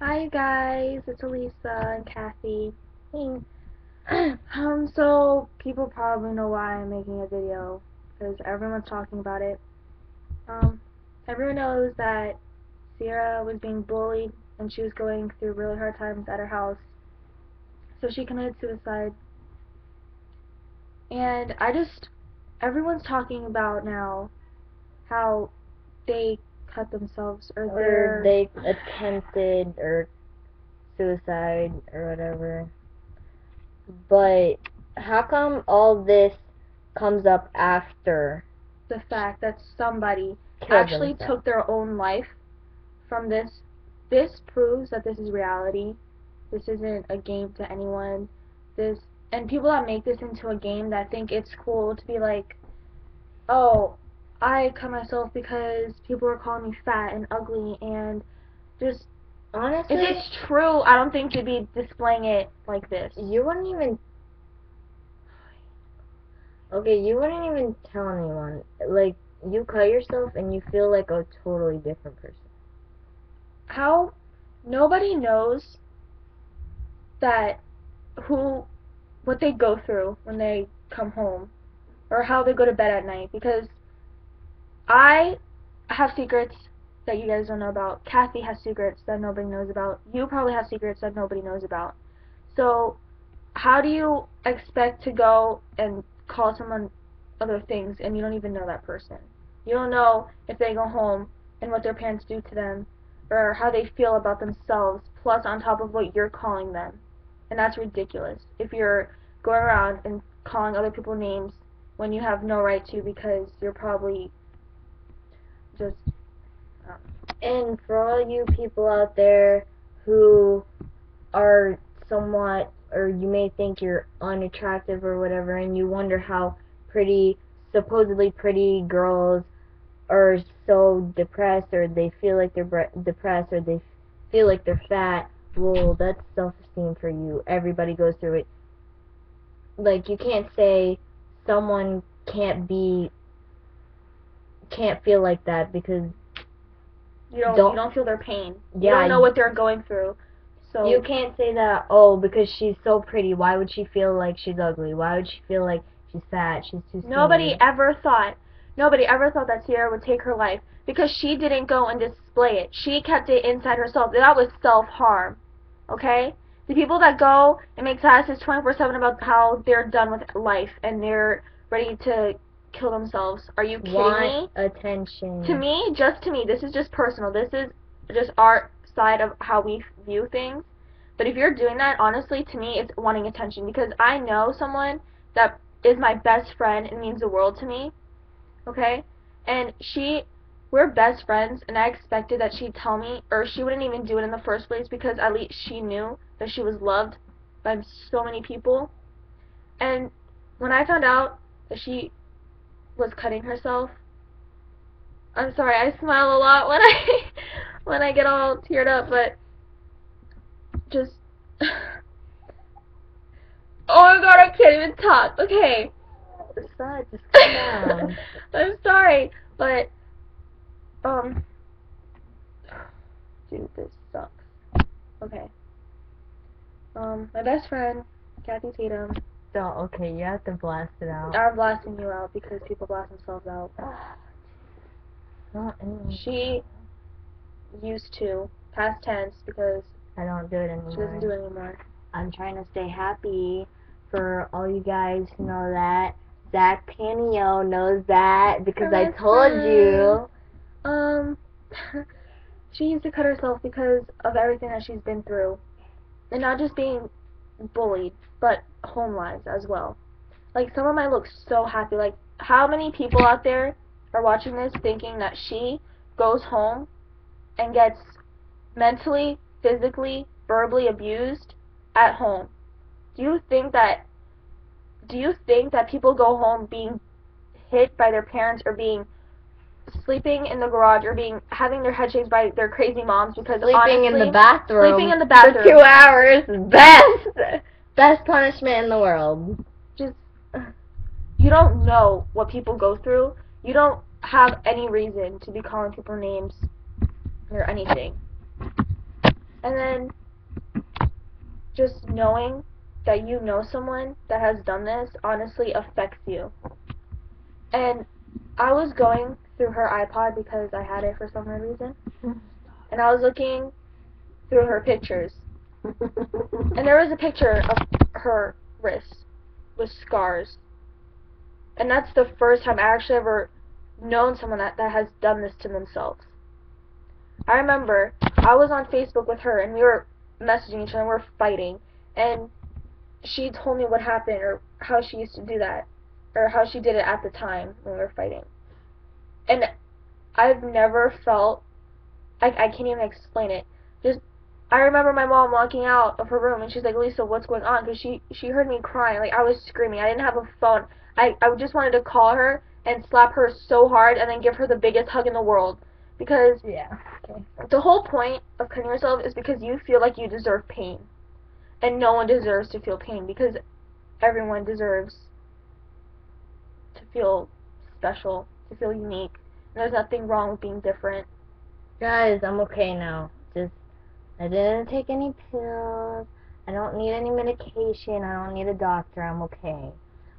Hi guys, it's Elisa and Kathy. Hey. So people probably know why I'm making a video because everyone's talking about it. Everyone knows that Sierra was being bullied and she was going through really hard times at her house, so she committed suicide. And everyone's talking about now how they cut themselves or they attempted or suicide or whatever. But how come all this comes up after the fact that somebody killed actually themselves? took their own life from this. This proves that this is reality. This isn't a game to anyone. And people that make this into a game that think it's cool to be like, oh, I cut myself because people were calling me fat and ugly and just Honestly, if it's true, I don't think you'd be displaying it like this. You wouldn't even tell anyone. Like, you cut yourself and you feel like a totally different person. How nobody knows that what they go through when they come home or how they go to bed at night, because I have secrets that you guys don't know about. Kathy has secrets that nobody knows about. You probably have secrets that nobody knows about. So how do you expect to go and call someone other things and you don't even know that person? You don't know if they go home and what their parents do to them or how they feel about themselves, plus on top of what you're calling them. And that's ridiculous. If you're going around and calling other people names when you have no right to, because you're probably just And for all you people out there who are somewhat, or you may think you're unattractive or whatever, and you wonder how supposedly pretty girls are so depressed, or they feel like they're depressed, or they feel like they're fat, well, that's self-esteem for you. Everybody goes through it. Like, you can't say someone can't feel like that because you don't feel their pain. Yeah, you don't know what they're going through. So you can't say that, oh, because she's so pretty, why would she feel like she's ugly? Why would she feel like she's fat, she's too skinny? Nobody ever thought that Sierra would take her life because she didn't go and display it. She kept it inside herself. That was self-harm. Okay? The people that go and make statuses 24/7 about how they're done with life and they're ready to kill themselves. Are you kidding me? Attention. To me, this is just personal. This is just our side of how we view things. But if you're doing that, honestly, to me, it's wanting attention, because I know someone that is my best friend and means the world to me. Okay? And we're best friends, and I expected that she'd tell me, or she wouldn't even do it in the first place, because at least she knew that she was loved by so many people. And when I found out that she was cutting herself, I'm sorry, I smile a lot when I get all teared up, but just oh my god, I can't even talk. Okay. Just calm down. I'm sorry, but dude, this sucks. Okay. My best friend, Kathy Tatum. Okay, you have to blast it out. I'm blasting you out because people blast themselves out. She used to, past tense, because I don't do it anymore. She doesn't do it anymore. I'm trying to stay happy. For all you guys who know that, Zach Panio knows that because I told you. She used to cut herself because of everything that she's been through. And not just being bullied, but home lives as well. Like, someone might look so happy. Like, how many people out there are watching this thinking that she goes home and gets mentally, physically, verbally abused at home? Do you think that people go home being hit by their parents, or being sleeping in the garage, or having their head shaved by their crazy moms because Sleeping in the bathroom for 2 hours, best punishment in the world. Just, you don't know what people go through. You don't have any reason to be calling people names or anything. And then just knowing that you know someone that has done this honestly affects you. And I was going through her iPod because I had it for some reason, and I was looking through her pictures, and there was a picture of her wrist with scars. And that's the first time I actually ever known someone that has done this to themselves. I remember I was on Facebook with her, and we were messaging each other, and we were fighting, and she told me what happened, or how she used to do that, or how she did it at the time when we were fighting. And I've never felt, I can't even explain it. Just, I remember my mom walking out of her room, and she's like, Lisa, what's going on? Because she heard me crying. Like, I was screaming. I didn't have a phone. I just wanted to call her and slap her so hard and then give her the biggest hug in the world. Because Yeah. Okay. the whole point of cutting yourself is because you feel like you deserve pain. And no one deserves to feel pain, because everyone deserves to feel special, to feel unique. And there's nothing wrong with being different. Guys, I'm okay now. I didn't take any pills. I don't need any medication. I don't need a doctor. I'm okay.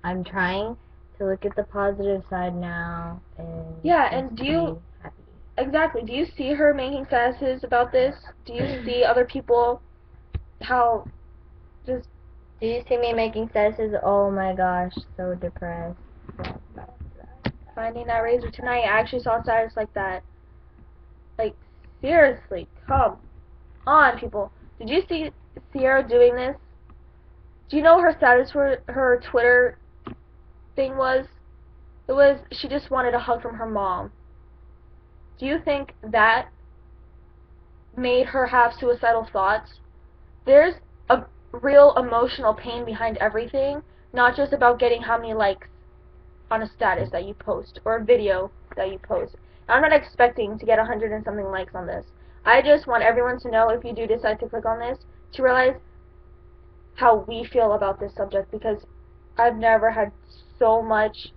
I'm trying to look at the positive side now and Yeah, just and do you be happy. exactly, do you see her making statuses about this? Do you see other people how just Do you see me making statuses? Oh my gosh, so depressed. finding that razor tonight? I actually saw a status like that. Like, seriously, come on, people. Did you see Sierra doing this? Do you know her status for her Twitter thing was? It was, she just wanted a hug from her mom. Do you think that made her have suicidal thoughts? There's a real emotional pain behind everything, not just about getting how many likes on a status that you post or a video that you post. I'm not expecting to get 100 and something likes on this. I just want everyone to know, if you do decide to click on this, to realize how we feel about this subject, because I've never had so much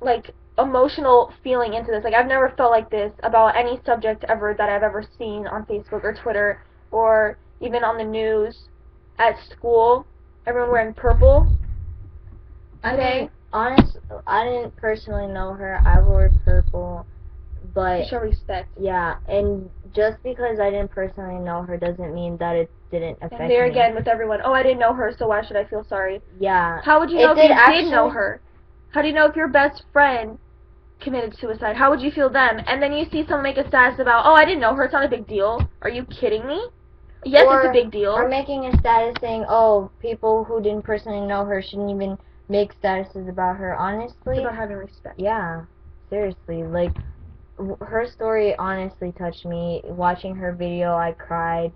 like emotional feeling into this. Like, I've never felt like this about any subject ever that I've ever seen on Facebook or Twitter or even on the news. At school, everyone wearing purple today. I didn't personally know her. I wore purple, You but show respect. yeah, and just because I didn't personally know her doesn't mean that it didn't affect And there me. again with everyone, oh, I didn't know her, so why should I feel sorry? Yeah. How would you know if you did know her? How do you know if your best friend committed suicide? How would you feel then? And then you see someone make a status about, oh, I didn't know her, it's not a big deal. Are you kidding me? Yes, it's a big deal. Or making a status saying, oh, people who didn't personally know her shouldn't even make statuses about her. Honestly, it's about having respect. Yeah, seriously, like, her story honestly touched me. Watching her video, I cried.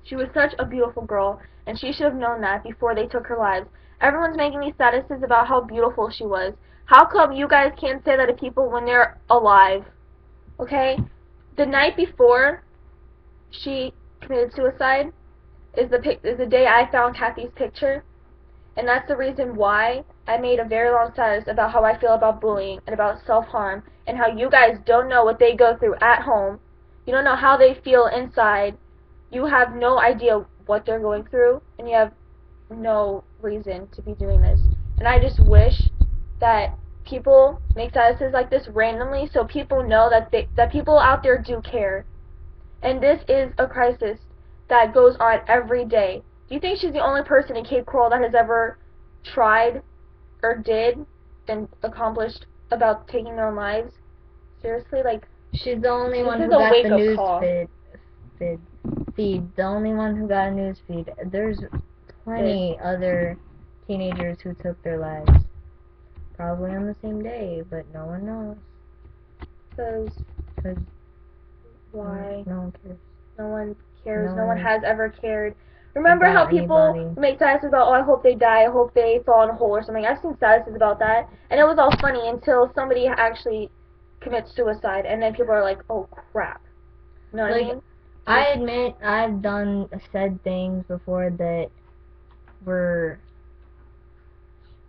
She was such a beautiful girl, and she should have known that before they took her lives. Everyone's making these statuses about how beautiful she was. How come you guys can't say that to people when they're alive? Okay? The night before she committed suicide is the day I found Kathy's picture, and that's the reason why I made a very long status about how I feel about bullying and about self-harm, and how you guys don't know what they go through at home. You don't know how they feel inside. You have no idea what they're going through, and you have no reason to be doing this. And I just wish that people make statuses like this randomly, so people know that people out there do care. And this is a crisis that goes on every day. Do you think she's the only person in Cape Coral that has ever tried or did and accomplished about taking their own lives? Seriously, like, she's the only one who this is a got the wake-up news call. feed. The only one who got a news feed. There's plenty other teenagers who took their lives. Probably on the same day, but no one knows. Because why? No one cares. No one cares. No No one one has ever cared. Remember how about people anybody. make statuses about, oh, I hope they die, I hope they fall in a hole or something. I've seen statuses about that, and it was all funny until somebody actually commits suicide, and then people are like, oh, crap. You know what I mean? I admit I've said things before that were,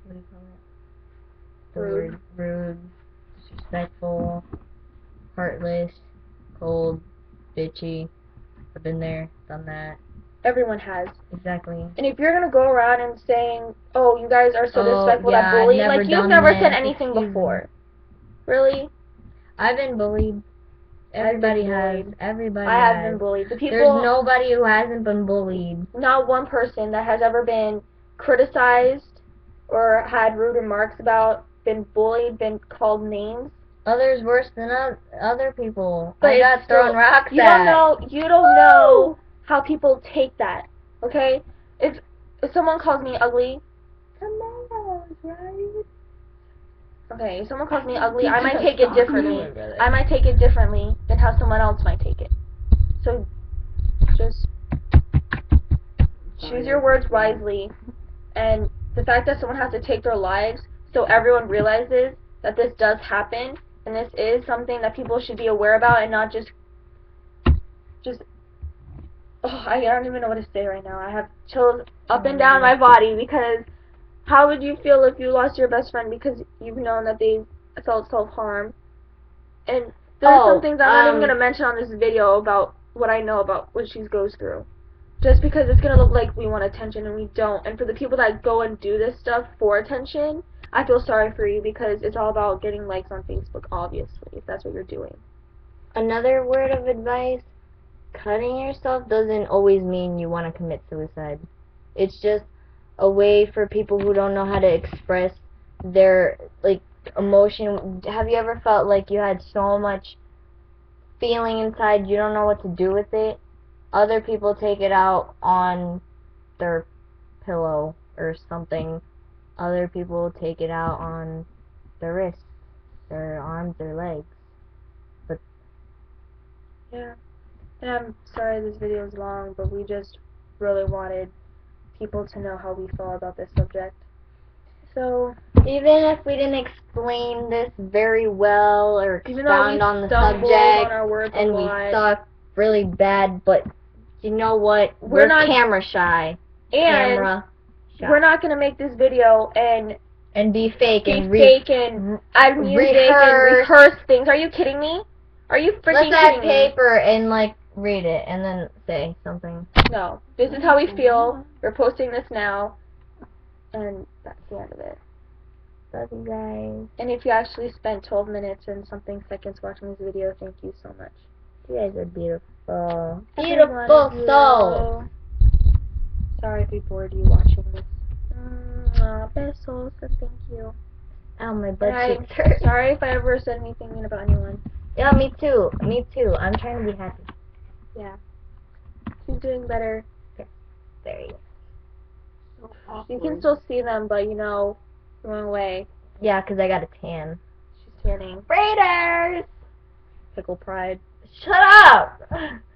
what do you call it? The word rude, disrespectful, heartless, cold, bitchy. I've been there, done that. Everyone has. Exactly. And if you're gonna go around and saying, "Oh, you guys are so disrespectful, yeah, that bully," I've never like you've done never this. said anything Excuse before. me. Really? I've been bullied. Everybody has. Everybody I has. have been bullied. The people. There's nobody who hasn't been bullied. Not one person that has ever been criticized or had rude remarks about, been bullied, been called names. Others worse than other people. But I got thrown rocks you at. You don't know how people take that. Okay? If someone calls me ugly, Tomatoes, right? okay, if someone calls me ugly, I might take it differently. I might take it differently than how someone else might take it. So just choose your words wisely. And the fact that someone has to take their lives so everyone realizes that this does happen and this is something that people should be aware about and not just I don't even know what to say right now. I have chills up and down my body because how would you feel if you lost your best friend because you've known that they felt self-harm? And there's some things I'm not even going to mention on this video about what I know about what she goes through. Just because it's going to look like we want attention and we don't. And for the people that go and do this stuff for attention, I feel sorry for you because it's all about getting likes on Facebook, obviously, if that's what you're doing. Another word of advice, cutting yourself doesn't always mean you want to commit suicide. It's just a way for people who don't know how to express their, like, emotion. Have you ever felt like you had so much feeling inside you don't know what to do with it? Other people take it out on their pillow or something. Other people take it out on their wrists, their arms, their legs. But yeah, and I'm sorry this video is long, but we just really wanted people to know how we feel about this subject. So even if we didn't explain this very well or expound on the subject on and we suck really bad, but you know what? We're not camera shy. And we're not going to make this video and be fake and add music and rehearse things. Are you kidding me? Are you freaking kidding me? Let's add paper and like read it and then say something. No. This is how we feel. We're posting this now. And that's the end of it. Love you guys. And if you actually spent 12 minutes and something seconds watching this video, thank you so much. You guys are beautiful. Beautiful souls. Sorry if we bored you watching this. Besos, and thank you. Ow, my butt cheeks hurt. Sorry if I ever said anything mean about anyone. Yeah, me too. Me too. I'm trying to be happy. Yeah. She's doing better. Yeah. There you go. You can still see them, but you know, going away. Yeah, 'cause I got a tan. She's tanning. Raiders! Pickle pride. Shut up!